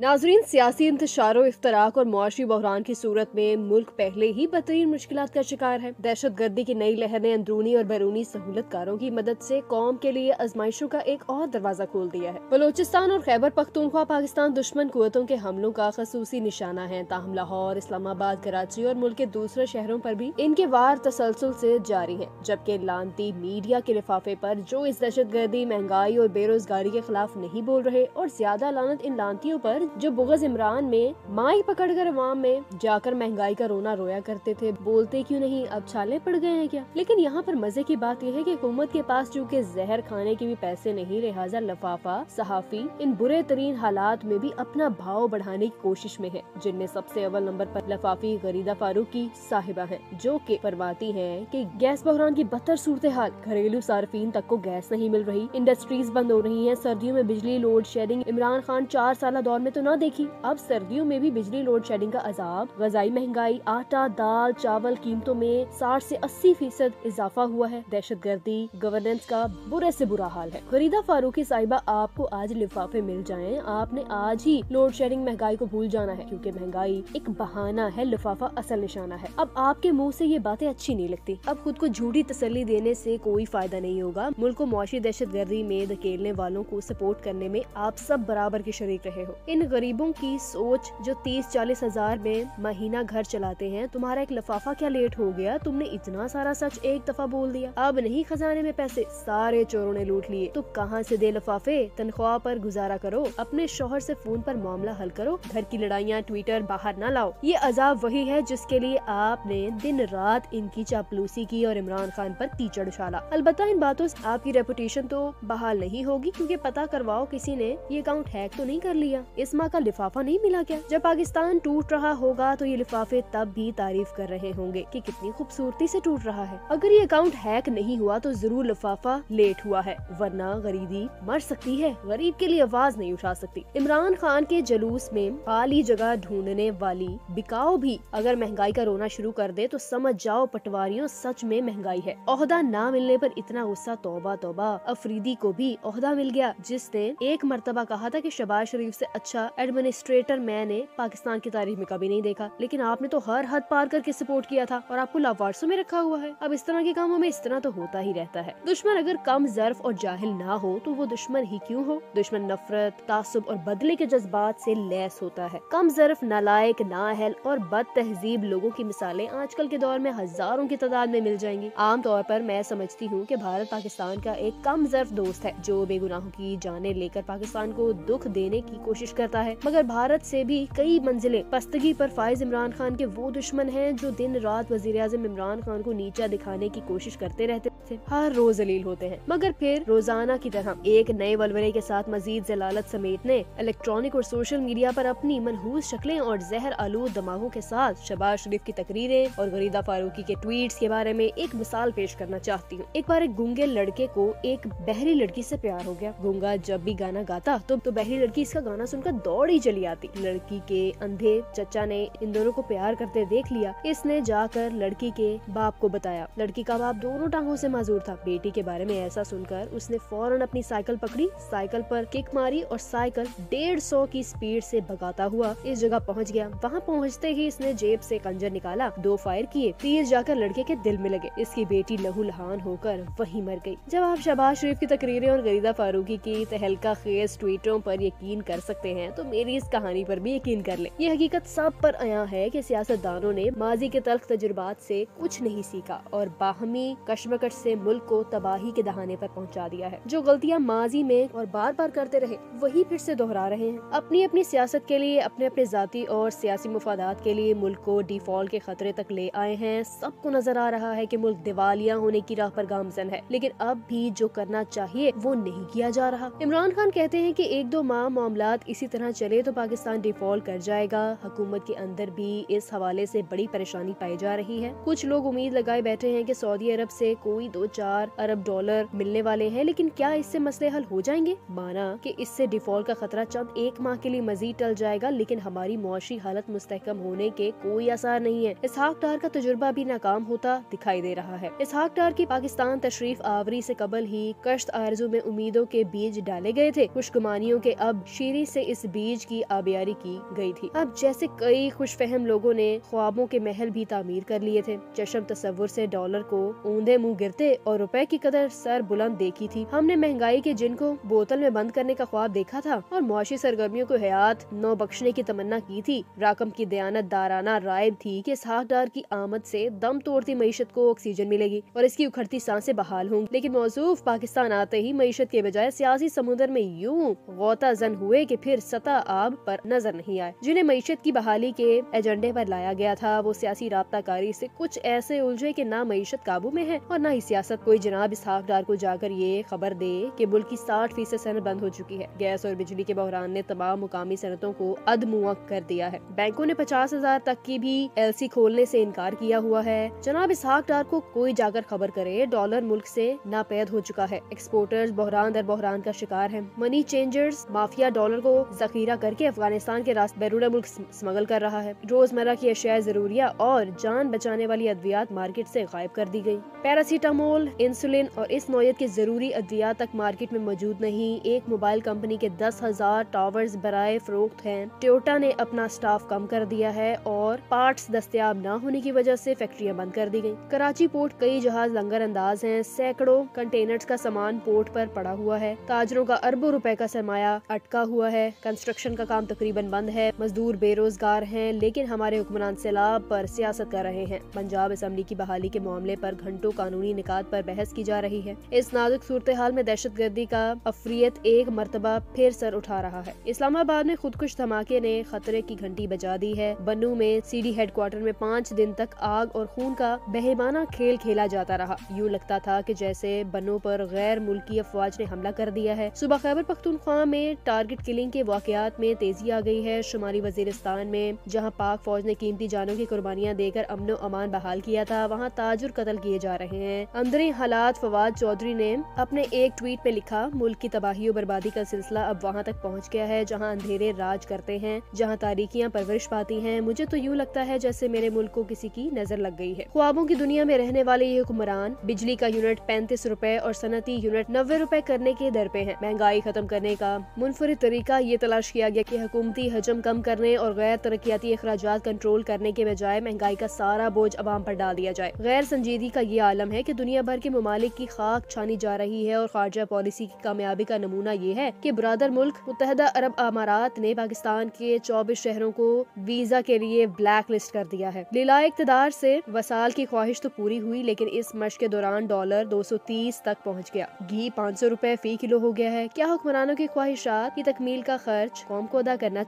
नाजरीन, सियासी इंतशारों, इफ्तराक और मुआशी बहरान की सूरत में मुल्क पहले ही बदतरीन मुश्किलात का शिकार है। दहशत गर्दी की नई लहर ने अंदरूनी और बैरूनी सहूलतकारों की मदद से कौम के लिए आजमाइशों का एक और दरवाजा खोल दिया है। बलोचिस्तान और खैबर पख्तूनख्वा पाकिस्तान दुश्मन कुव्वतों के हमलों का खसूसी निशाना है। ताहम लाहौर, इस्लामाबाद, कराची और मुल्क के दूसरे शहरों पर भी इनके वार तसलसल से जारी है। जबकि लानती मीडिया के लिफाफे पर जो इस दहशत गर्दी, महंगाई और बेरोजगारी के खिलाफ नहीं बोल रहे, और ज्यादा लानत इन लानतियों पर जो बुग़्ज़ इमरान में माई पकड़कर अवाम में जाकर महंगाई का रोना रोया करते थे। बोलते क्यों नहीं, अब छाले पड़ गए हैं क्या? लेकिन यहाँ पर मजे की बात यह है कि हुकूमत के पास चूँकि जहर खाने के भी पैसे नहीं, लिहाजा लफाफा सहाफी इन बुरे तरीन हालात में भी अपना भाव बढ़ाने की कोशिश में है। जिनमें सबसे अव्वल नंबर पर लफाफी गरीदा फारूकी साहिबा है, जो कि फरमाती है कि गैस बहरान की बदतर सूरत हाल, घरेलू सार्फिन तक को गैस नहीं मिल रही, इंडस्ट्रीज बंद हो रही है, सर्दियों में बिजली लोड शेडिंग इमरान खान 4 साल दौर में तो न देखी, अब सर्दियों में भी बिजली लोड शेडिंग का अजाब, गजाई महंगाई, आटा दाल चावल कीमतों में 60 से 80% इजाफा हुआ है, दहशत गर्दी, गवर्नेंस का बुरे से बुरा हाल है। गरीदा फारूकी साहिबा, आपको आज लिफाफे मिल जाएं, आपने आज ही लोड शेडिंग महंगाई को भूल जाना है, क्योंकि महंगाई एक बहाना है, लिफाफा असल निशाना है। अब आपके मुंह से ये बातें अच्छी नहीं लगती, अब खुद को झूठी तसल्ली देने से कोई फायदा नहीं होगा। मुल्क को मुआशी दहशत गर्दी में धकेलने वालों को सपोर्ट करने में आप सब बराबर के शरीक रहे हो। इन गरीबों की सोच जो 30-40 हजार में महीना घर चलाते हैं, तुम्हारा एक लफाफा क्या लेट हो गया? तुमने इतना सारा सच एक दफा बोल दिया, अब नहीं खजाने में पैसे, सारे चोरों ने लूट लिए, तो कहाँ से दे लफाफे? तनख्वाह पर गुजारा करो, अपने शौहर से फोन पर मामला हल करो, घर की लड़ाइयाँ ट्विटर बाहर न लाओ। ये अजाब वही है जिसके लिए आपने दिन रात इनकी चापलूसी की और इमरान खान पर कीचड़ उछाला। अलबत्ता इन बातों से आपकी रेपुटेशन तो बहाल नहीं होगी, क्योंकि पता करवाओ किसी ने ये अकाउंट हैक तो नहीं कर लिया, इस माँ का लिफाफा नहीं मिला क्या? जब पाकिस्तान टूट रहा होगा तो ये लिफाफे तब भी तारीफ कर रहे होंगे कि कितनी खूबसूरती से टूट रहा है। अगर ये अकाउंट हैक नहीं हुआ तो जरूर लिफाफा लेट हुआ है, वरना गरीबी मर सकती है, गरीब के लिए आवाज नहीं उठा सकती। इमरान खान के जलूस में खाली जगह ढूंढने वाली बिकाओ भी अगर महंगाई का रोना शुरू कर दे तो समझ जाओ पटवारियों, सच में महंगाई है। ओहदा ना मिलने पर इतना गुस्सा, तौबा तौबा। अफरीदी को भी ओहदा मिल गया, जिसने एक मर्तबा कहा था कि शहबाज शरीफ से अच्छा एडमिनिस्ट्रेटर मैंने पाकिस्तान की तारीख में कभी नहीं देखा, लेकिन आपने तो हर हद पार करके सपोर्ट किया था और आपको लावारसों में रखा हुआ है। अब इस तरह के कामों में इस तरह तो होता ही रहता है। दुश्मन अगर कम ज़र्फ और जाहिल ना हो तो वो दुश्मन ही क्यों हो? दुश्मन नफरत, तासुब और बदले के जज्बात से लैस होता है। कम ज़र्फ, नालायक, नाअहल और बद तहजीब लोगों की मिसालें आजकल के दौर में हजारों की तादाद में मिल जाएंगी। आम तौर पर मैं समझती हूँ कि भारत पाकिस्तान का एक कम ज़र्फ दोस्त है, जो बेगुनाहों की जानें लेकर पाकिस्तान को दुख देने की कोशिश करता है, मगर भारत से भी कई मंजिलें पस्तगी पर फाइज इमरान खान के वो दुश्मन हैं जो दिन रात वजीर आज़म इमरान खान को नीचा दिखाने की कोशिश करते रहते थे, हर रोज जलील होते हैं, मगर फिर रोजाना की तरह एक नए वलवले के साथ मजीद जलालत समेटने इलेक्ट्रॉनिक और सोशल मीडिया पर अपनी मनहूस शक्लें और जहर आलूद दिमागों के साथ शहबाज शरीफ की तकरीरें और गरीदा फारूकी के ट्वीट्स के बारे में एक मिसाल पेश करना चाहती हूँ। एक बार एक गूंगे लड़के को एक बहरी लड़की से प्यार हो गया। गूंगा जब भी गाना गाता तो बहरी लड़की इसका गाना सुनकर दौड़ ही चली आती। लड़की के अंधे चचा ने इन दोनों को प्यार करते देख लिया। इसने जाकर लड़की के बाप को बताया। लड़की का बाप दोनों टांगों से माजूर था। बेटी के बारे में ऐसा सुनकर उसने फौरन अपनी साइकिल पकड़ी, साइकिल पर किक मारी और साइकिल 150 की स्पीड से भगाता हुआ इस जगह पहुंच गया। वहां पहुंचते ही इसने जेब से खंजर निकाला, 2 फायर किए, तीर जाकर लड़के के दिल में लगे। इसकी बेटी लहूलुहान होकर वहीं मर गई। जब आप शहबाज शरीफ की तकरीरें और गरीदा फारूकी की तहलका खेज ट्वीटों पर यकीन कर सकते हैं तो मेरी इस कहानी पर भी यकीन कर ले। ये हकीकत सब पर आया है कि सियासतदानों ने माजी के तल्ख तजुर्बात से कुछ नहीं सीखा और बाहमी कशमकश से मुल्क को तबाही के दहाने पर पहुंचा दिया है। जो गलतियां माजी में और बार बार करते रहे वही फिर से दोहरा रहे हैं। अपनी अपनी सियासत के लिए, अपने अपने जाती और सियासी मुफादात के लिए मुल्क को डिफॉल्ट के खतरे तक ले आए हैं। सबको नजर आ रहा है कि मुल्क दिवालिया होने की राह पर गामजन है, लेकिन अब भी जो करना चाहिए वो नहीं किया जा रहा। इमरान खान कहते हैं कि 1-2 माह मामलात इसी तरह चले तो पाकिस्तान डिफॉल्ट कर जाएगा। हुकूमत के अंदर भी इस हवाले से बड़ी परेशानी पाई जा रही है। कुछ लोग उम्मीद लगाए बैठे हैं कि सऊदी अरब से कोई 2-4 अरब डॉलर मिलने वाले हैं, लेकिन क्या इससे मसले हल हो जाएंगे? माना कि इससे डिफॉल्ट का खतरा चंद 1 माह के लिए मजीद टल जाएगा, लेकिन हमारी मुआशी हालत मुस्तहकम होने के कोई आसार नहीं है। इसहाक डार का तजुर्बा भी नाकाम होता दिखाई दे रहा है। इसहाक डार की पाकिस्तान तशरीफ आवरी से कबल ही कश्त आरजू में उम्मीदों के बीज डाले गए थे। खुशगुमानियों के अब शीरी से इस बीज की आबियारी की गई थी। अब जैसे कई खुशफहम लोगों ने ख्वाबों के महल भी तामीर कर लिए थे। चशम तस्वुर से डॉलर को ऊंधे मुंह गिरते और रुपए की कदर सर बुलंद देखी थी। हमने महंगाई के जिन को बोतल में बंद करने का ख्वाब देखा था और मुआशी सरगर्मियों को हयात नौ बख्शने की तमन्ना की थी। राकम की दयानतदाराना राय थी कि इसहाक डार की आमद से दम तोड़ती मईशत को ऑक्सीजन मिलेगी और इसकी उखड़ती सांसें बहाल होंगी। लेकिन मौसूफ पाकिस्तान आते ही मईशत के बजाय सियासी समुद्र में यूं गौता जन हुए कि फिर सतह आब पर नजर नहीं आए। जिन्हें मईशत की बहाली के एजेंडे पर लाया गया था वो सियासी राब्ताकारी से कुछ ऐसे उलझे कि ना मईशत काबू में है और ना ही सियासत। कोई जनाब इसहाक डार को जाकर ये खबर दे कि मुल्क की 60% सनद बंद हो चुकी है। गैस और बिजली के बहरान ने तमाम मुकामी सनतों को अदमुआ कर दिया है। बैंकों ने 50,000 तक की भी LC खोलने से इनकार किया हुआ है। जनाब इसहाक डार को कोई जाकर खबर करे, डॉलर मुल्क से नापैद हो चुका है। एक्सपोर्टर्स बहरान दर बहरान का शिकार है। मनी चेंजर्स माफिया डॉलर को जखीरा करके अफगानिस्तान के रास्ते बैरून मुल्क स्मगल कर रहा है। रोजमर्रा की अशिया जरूरिया और जान बचाने वाली अद्वियात मार्केट से गायब कर दी गई। पैरासीटामोल, इंसुलिन और इस नौयत के जरूरी अद्वियात तक मार्केट में मौजूद नहीं। एक मोबाइल कंपनी के 10,000 टावर्स बराए फरोख्त हैं। टोयोटा ने अपना स्टाफ कम कर दिया है और पार्ट्स दस्तयाब न होने की वजह से फैक्ट्रियां बंद कर दी गई। कराची पोर्ट कई जहाज लंगर अंदाज हैं। सैकड़ों कंटेनर्स का सामान पोर्ट पर पड़ा हुआ है। ताजरों का अरबों रुपए का सरमाया अटका हुआ है। कंस्ट्रक्शन का काम तकरीबन बंद है। मजदूर बेरोजगार हैं, लेकिन हमारे हुक्मरान सैलाब पर सियासत कर रहे हैं। पंजाब असेंबली की बहाली के मामले पर घंटों कानूनी निकात पर बहस की जा रही है। इस नाजुक सूरत हाल में दहशतगर्दी का अफरियत एक मर्तबा फिर सर उठा रहा है। इस्लामाबाद में खुदकुश धमाके ने खतरे की घंटी बजा दी है। बन्नू में CD हेडक्वार्टर में 5 दिन तक आग और खून का बेईमाना खेल खेला जाता रहा। यूँ लगता था कि जैसे बन्नू पर गैर मुल्की अफवाज ने हमला कर दिया है। सुबह खैबर पख्तूनख्वा में टारगेट किलिंग के वाकयात में तेजी आ गई है। शुमारी वजीरिस्तान में जहाँ पाक फौज ने कीमती जानों की कुर्बानियाँ देकर अमन और अमान बहाल किया था, वहाँ ताजुर कत्ल किए जा रहे हैं। अंदरी हालात फवाद चौधरी ने अपने एक ट्वीट में लिखा, मुल्क की तबाही और बर्बादी का सिलसिला अब वहाँ तक पहुँच गया है जहाँ अंधेरे राज करते हैं, जहाँ तारीकियाँ परवरिश पाती हैं। मुझे तो यूँ लगता है जैसे मेरे मुल्क को किसी की नजर लग गई है। ख्वाबों की दुनिया में रहने वाले ये हुक्मरान बिजली का यूनिट 35 रुपए और सनती यूनिट 90 रुपए करने के दर पे है। महंगाई खत्म करने का मुनफरिद तरीका ये तलाश किया गया कि हुकूमती हजम कम करने और गैर तरक्याती अखराजात कंट्रोल करने के बजाय महंगाई का सारा बोझ अवाम पर डाल दिया जाए। गैर संजीदगी का ये आलम है कि दुनिया भर के ममालिक की खाक छानी जा रही है और खारजा पॉलिसी की कामयाबी का नमूना ये है कि ब्रादर मुल्क मुत्तहदा अरब अमारात ने पाकिस्तान के 24 शहरों को वीजा के लिए ब्लैक लिस्ट कर दिया है। लीला इक़्तिदार से वसाल की ख्वाहिश तो पूरी हुई, लेकिन इस मश्क के दौरान डॉलर 230 तक पहुँच गया। घी 500 रुपए फी किलो हो गया है। क्या हुक्मरानों की ख्वाहिशात की तकमील का खर्च कौम को अदा करना